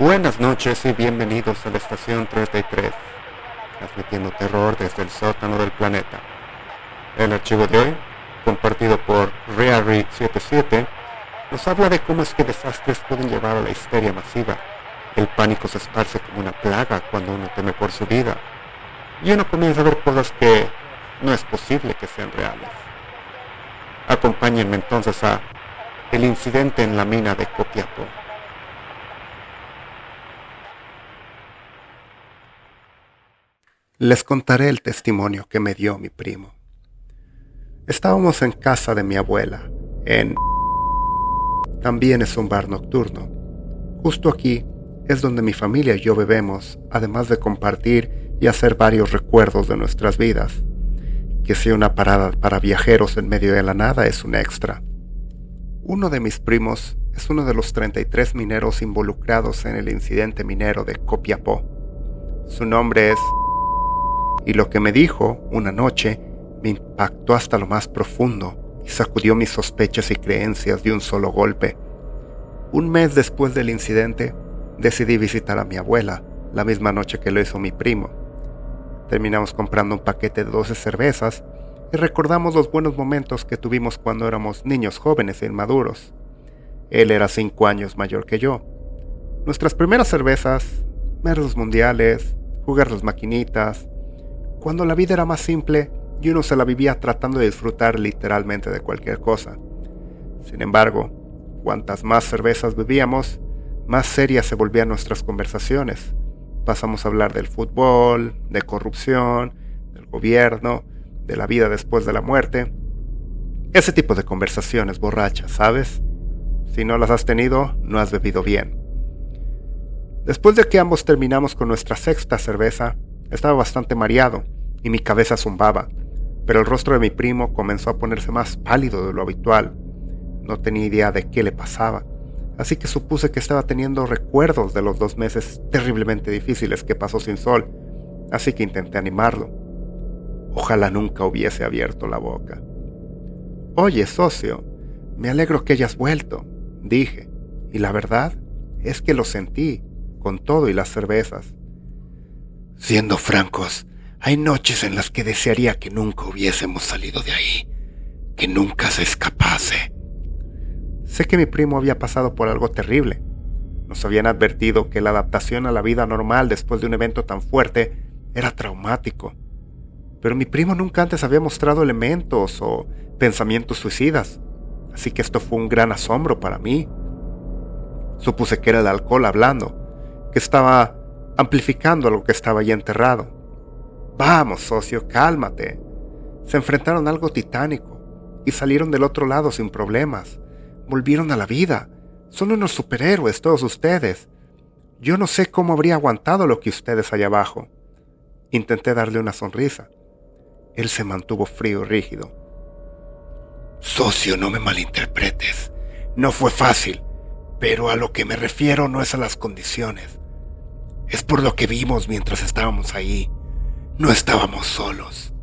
Buenas noches y bienvenidos a la estación 33, transmitiendo terror desde el sótano del planeta. El archivo de hoy, compartido por Reary77, nos habla de cómo es que desastres pueden llevar a la histeria masiva. El pánico se esparce como una plaga cuando uno teme por su vida, y uno comienza a ver cosas que no es posible que sean reales. Acompáñenme entonces a el incidente en la mina de Copiapó. Les contaré el testimonio que me dio mi primo. Estábamos en casa de mi abuela, También es un bar nocturno. Justo aquí es donde mi familia y yo bebemos, además de compartir y hacer varios recuerdos de nuestras vidas. Que sea una parada para viajeros en medio de la nada es un extra. Uno de mis primos es uno de los 33 mineros involucrados en el incidente minero de Copiapó. Su nombre es... Y lo que me dijo una noche me impactó hasta lo más profundo y sacudió mis sospechas y creencias de un solo golpe. Un mes después del incidente, decidí visitar a mi abuela, la misma noche que lo hizo mi primo. Terminamos comprando un paquete de 12 cervezas y recordamos los buenos momentos que tuvimos cuando éramos niños jóvenes e inmaduros. Él era 5 años mayor que yo. Nuestras primeras cervezas, ver los mundiales, jugar las maquinitas, cuando la vida era más simple y uno se la vivía tratando de disfrutar literalmente de cualquier cosa. Sin embargo, cuantas más cervezas bebíamos, más serias se volvían nuestras conversaciones. Pasamos a hablar del fútbol, de corrupción, del gobierno, de la vida después de la muerte. Ese tipo de conversaciones borrachas, ¿sabes? Si no las has tenido, no has bebido bien. Después de que ambos terminamos con nuestra sexta cerveza, estaba bastante mareado y mi cabeza zumbaba, pero el rostro de mi primo comenzó a ponerse más pálido de lo habitual. No tenía idea de qué le pasaba, así que supuse que estaba teniendo recuerdos de los 2 meses terriblemente difíciles que pasó sin sol, así que intenté animarlo. Ojalá nunca hubiese abierto la boca. «Oye, socio, me alegro que hayas vuelto», dije, y la verdad es que lo sentí, con todo y las cervezas. Siendo francos, hay noches en las que desearía que nunca hubiésemos salido de ahí, que nunca se escapase. Sé que mi primo había pasado por algo terrible. Nos habían advertido que la adaptación a la vida normal después de un evento tan fuerte era traumático. Pero mi primo nunca antes había mostrado elementos o pensamientos suicidas, así que esto fue un gran asombro para mí. Supuse que era el alcohol hablando, que estaba amplificando algo que estaba ya enterrado. «Vamos, socio, cálmate». Se enfrentaron a algo titánico y salieron del otro lado sin problemas. Volvieron a la vida. Son unos superhéroes todos ustedes. Yo no sé cómo habría aguantado lo que ustedes allá abajo. Intenté darle una sonrisa. Él se mantuvo frío y rígido. «Socio, no me malinterpretes. No fue fácil, pero a lo que me refiero no es a las condiciones. Es por lo que vimos mientras estábamos ahí. No estábamos solos».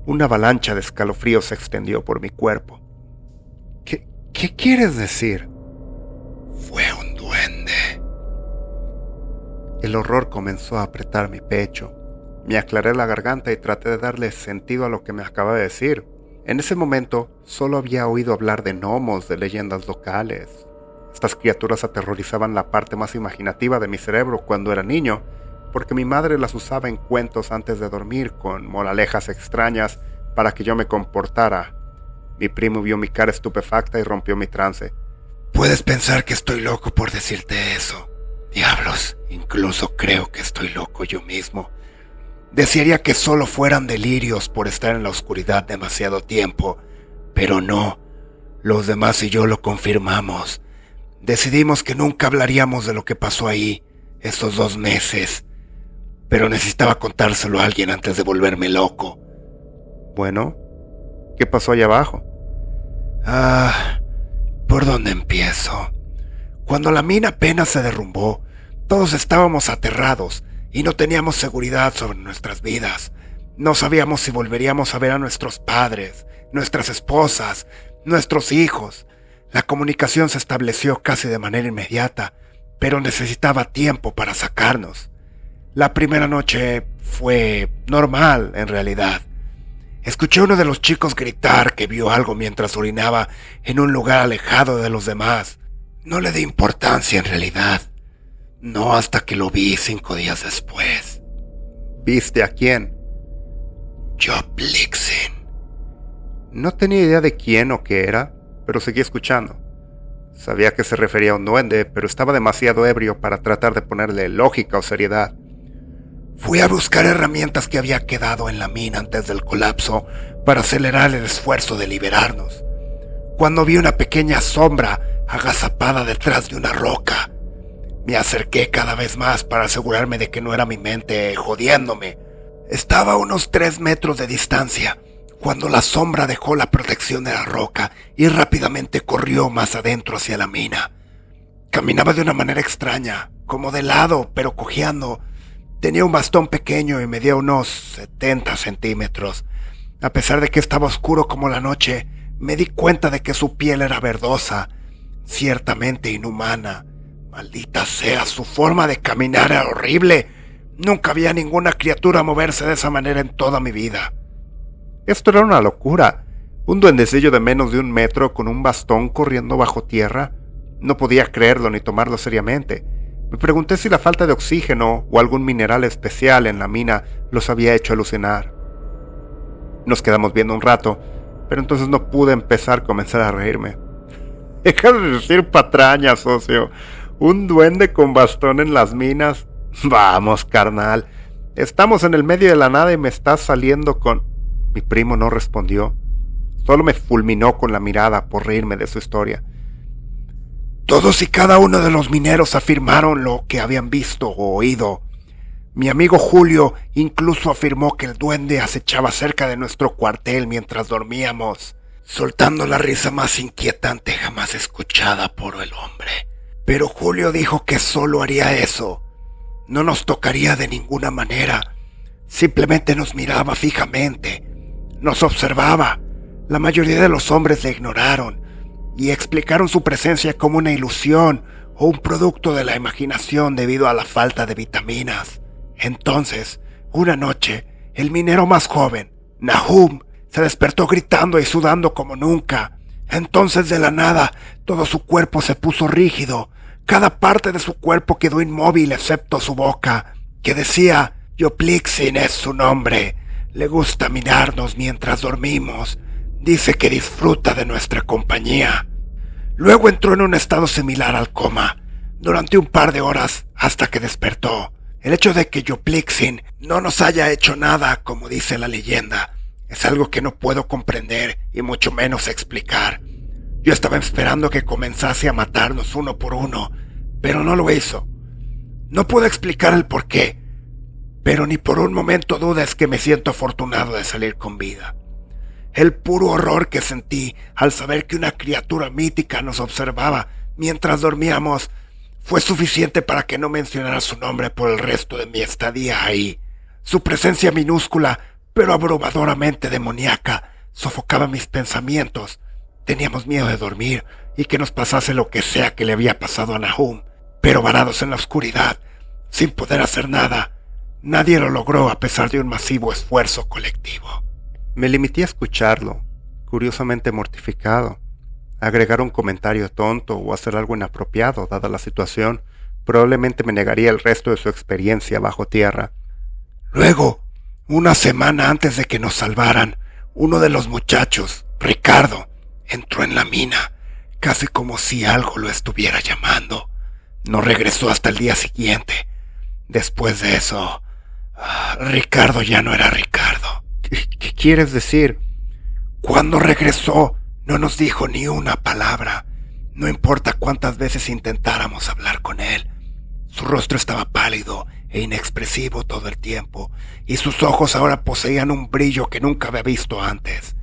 Una avalancha de escalofríos se extendió por mi cuerpo. ¿Qué quieres decir? «Fue un duende». El horror comenzó a apretar mi pecho. Me aclaré la garganta y traté de darle sentido a lo que me acababa de decir. En ese momento solo había oído hablar de gnomos, de leyendas locales. Estas criaturas aterrorizaban la parte más imaginativa de mi cerebro cuando era niño, porque mi madre las usaba en cuentos antes de dormir con moralejas extrañas para que yo me comportara. Mi primo vio mi cara estupefacta y rompió mi trance. «Puedes pensar que estoy loco por decirte eso. Diablos, incluso creo que estoy loco yo mismo. Desearía que solo fueran delirios por estar en la oscuridad demasiado tiempo, pero no. Los demás y yo lo confirmamos. Decidimos que nunca hablaríamos de lo que pasó ahí, estos 2 meses. Pero necesitaba contárselo a alguien antes de volverme loco». «Bueno, ¿qué pasó allá abajo?» ¿Por dónde empiezo? Cuando la mina apenas se derrumbó, todos estábamos aterrados y no teníamos seguridad sobre nuestras vidas. No sabíamos si volveríamos a ver a nuestros padres, nuestras esposas, nuestros hijos. La comunicación se estableció casi de manera inmediata, pero necesitaba tiempo para sacarnos. La primera noche fue normal, en realidad. Escuché a uno de los chicos gritar que vio algo mientras orinaba en un lugar alejado de los demás. No le di importancia en realidad. No hasta que lo vi 5 días después. ¿Viste a quién? Joe Blixen. No tenía idea de quién o qué era, pero seguí escuchando. Sabía que se refería a un duende, pero estaba demasiado ebrio para tratar de ponerle lógica o seriedad. Fui a buscar herramientas que había quedado en la mina antes del colapso para acelerar el esfuerzo de liberarnos, cuando vi una pequeña sombra agazapada detrás de una roca. Me acerqué cada vez más para asegurarme de que no era mi mente jodiéndome. Estaba a unos 3 metros de distancia cuando la sombra dejó la protección de la roca y rápidamente corrió más adentro hacia la mina. Caminaba de una manera extraña, como de lado, pero cojeando. Tenía un bastón pequeño y medía unos 70 centímetros. A pesar de que estaba oscuro como la noche, me di cuenta de que su piel era verdosa, ciertamente inhumana. Maldita sea, su forma de caminar era horrible. Nunca había ninguna criatura moverse de esa manera en toda mi vida. Esto era una locura. Un duendecillo de menos de 1 metro con un bastón corriendo bajo tierra. No podía creerlo ni tomarlo seriamente. Me pregunté si la falta de oxígeno o algún mineral especial en la mina los había hecho alucinar. Nos quedamos viendo un rato, pero entonces no pude comenzar a reírme. Deja de decir patraña, socio. ¿Un duende con bastón en las minas? Vamos, carnal. Estamos en el medio de la nada y me estás saliendo con... Mi primo no respondió. Solo me fulminó con la mirada por reírme de su historia. Todos y cada uno de los mineros afirmaron lo que habían visto o oído. Mi amigo Julio incluso afirmó que el duende acechaba cerca de nuestro cuartel mientras dormíamos, soltando la risa más inquietante jamás escuchada por el hombre. Pero Julio dijo que solo haría eso. No nos tocaría de ninguna manera. Simplemente nos miraba fijamente. Nos observaba. La mayoría de los hombres le ignoraron y explicaron su presencia como una ilusión o un producto de la imaginación debido a la falta de vitaminas. Entonces, una noche, el minero más joven, Nahum, se despertó gritando y sudando como nunca. Entonces, de la nada, todo su cuerpo se puso rígido. Cada parte de su cuerpo quedó inmóvil excepto su boca, que decía, Yoplixin es su nombre. Le gusta mirarnos mientras dormimos. Dice que disfruta de nuestra compañía. Luego entró en un estado similar al coma, durante un par de horas hasta que despertó. El hecho de que Yoplixin no nos haya hecho nada, como dice la leyenda, es algo que no puedo comprender y mucho menos explicar. Yo estaba esperando que comenzase a matarnos uno por uno, pero no lo hizo. No puedo explicar el por qué, pero ni por un momento dudes que me siento afortunado de salir con vida. El puro horror que sentí al saber que una criatura mítica nos observaba mientras dormíamos fue suficiente para que no mencionara su nombre por el resto de mi estadía ahí. Su presencia minúscula, pero abrumadoramente demoníaca, sofocaba mis pensamientos. Teníamos miedo de dormir y que nos pasase lo que sea que le había pasado a Nahum, pero varados en la oscuridad, sin poder hacer nada. Nadie lo logró a pesar de un masivo esfuerzo colectivo. Me limité a escucharlo, curiosamente mortificado. Agregar un comentario tonto o hacer algo inapropiado, dada la situación, probablemente me negaría el resto de su experiencia bajo tierra. Luego, una semana antes de que nos salvaran, uno de los muchachos, Ricardo, entró en la mina, casi como si algo lo estuviera llamando. No regresó hasta el día siguiente. Después de eso, Ricardo ya no era Ricardo. ¿Qué quieres decir? Cuando regresó, no nos dijo ni una palabra. No importa cuántas veces intentáramos hablar con él. Su rostro estaba pálido e inexpresivo todo el tiempo, y sus ojos ahora poseían un brillo que nunca había visto antes.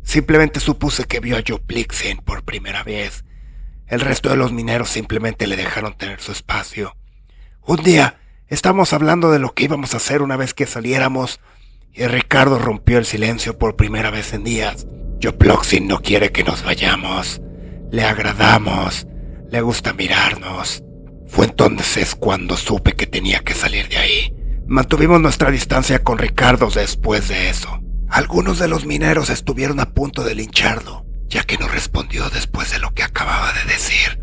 Simplemente supuse que vio a Yoplixin por primera vez. El resto de los mineros simplemente le dejaron tener su espacio. Un día, estábamos hablando de lo que íbamos a hacer una vez que saliéramos, y Ricardo rompió el silencio por primera vez en días. Yoplixin no quiere que nos vayamos. Le agradamos. Le gusta mirarnos. Fue entonces cuando supe que tenía que salir de ahí. Mantuvimos nuestra distancia con Ricardo después de eso. Algunos de los mineros estuvieron a punto de lincharlo, ya que no respondió después de lo que acababa de decir.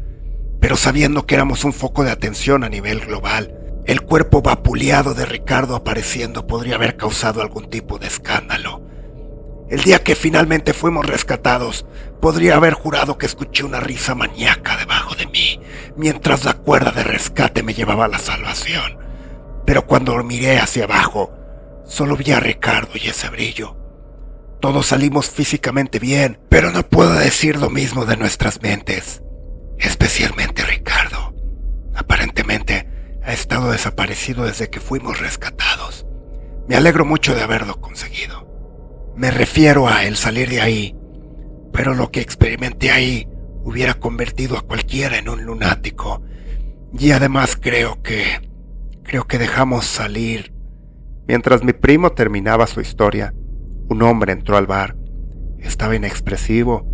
Pero sabiendo que éramos un foco de atención a nivel global, el cuerpo vapuleado de Ricardo apareciendo podría haber causado algún tipo de escándalo. El día que finalmente fuimos rescatados, podría haber jurado que escuché una risa maníaca debajo de mí, mientras la cuerda de rescate me llevaba a la salvación. Pero cuando miré hacia abajo, solo vi a Ricardo y ese brillo. Todos salimos físicamente bien, pero no puedo decir lo mismo de nuestras mentes. Especialmente Ricardo. Aparentemente ha estado desaparecido desde que fuimos rescatados. Me alegro mucho de haberlo conseguido. Me refiero a el salir de ahí, pero lo que experimenté ahí hubiera convertido a cualquiera en un lunático. Y además creo que dejamos salir. Mientras mi primo terminaba su historia, un hombre entró al bar. Estaba inexpresivo,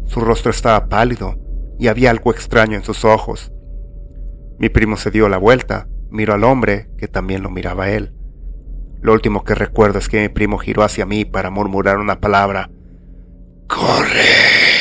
su rostro estaba pálido y había algo extraño en sus ojos. Mi primo se dio la vuelta, miró al hombre, que también lo miraba a él. Lo último que recuerdo es que mi primo giró hacia mí para murmurar una palabra. ¡Corre!